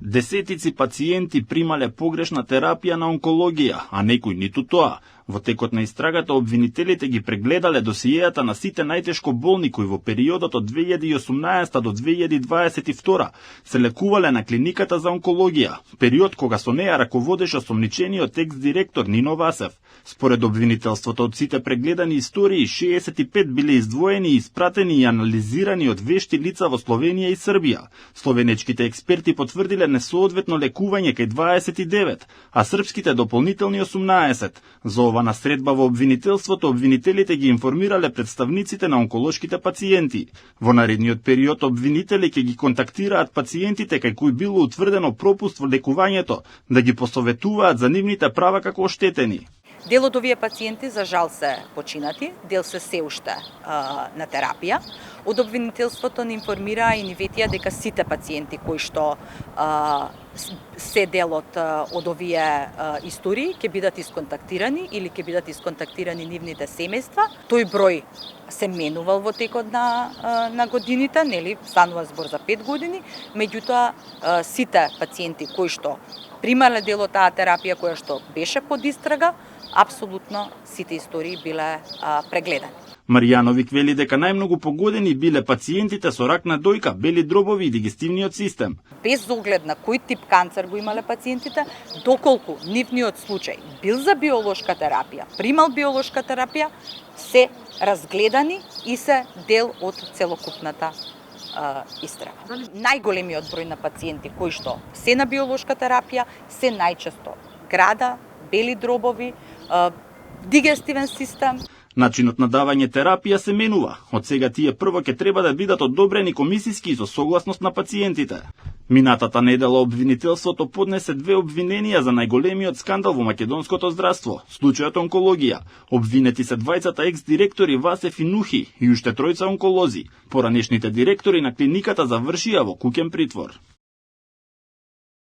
Десетици пациенти примале погрешна терапија на онкологија, а некои ниту тоа. Во текот на истрагата обвинителите ги прегледале досиејата на сите најтешко болни кои во периодот од 2018 до 2022 се лекувале на клиниката за онкологија, период кога со неа раководеше осомничениот екс-директор Нино Васев. Според обвинителството од сите прегледани истории, 65 биле издвоени, испратени и анализирани од вешти лица во Словенија и Србија. Словенечките експерти потврдиле несоодветно лекување кај 29, а српските дополнителни 18. За ова насредба во обвинителството, обвинителите ги информирале представниците на онколошките пациенти. Во наредниот период обвинители ќе ги контактираат пациентите кај кои било утврдено пропуст во лекувањето, да ги посоветуваат за нивните права како оштетени. Дел од овие пациенти за жал се починати, дел се уште на терапија. Од обвинителството ни информираа и ни ветија дека сите пациенти кои што се дел од овие истории ќе бидат исконтактирани или ќе бидат исконтактирани нивните семејства. Тој број се менувал во текот на годините, нели, станува збор за 5 години, меѓутоа сите пациенти кои што примале дел од таа терапија која што беше под истрага, апсолутно сите истории биле прегледани. Маријановик вели дека најмногу погодени биле пациентите со рак на дојка, бели дробови и дигестивниот систем. Без оглед на кој тип канцер го имале пациентите, доколку нивниот случај бил за биолошка терапија, примал биолошка терапија, се разгледани и се дел од целокупната истрага. Најголемиот број на пациенти кои што се на биолошка терапија се најчесто града, бели дробови, дигестивен систем. Начинот на давање терапија се менува. Од сега тие прво ќе треба да бидат одобрени комисиски со согласност на пациентите. Минатата недела обвинителството поднесе 2 обвиненија за најголемиот скандал во македонското здравство, случајот онкологија. Обвинети се двајцата екс-директори Васев и Нухи и уште тројца онколози. Поранешните директори на клиниката завршија во куќен притвор.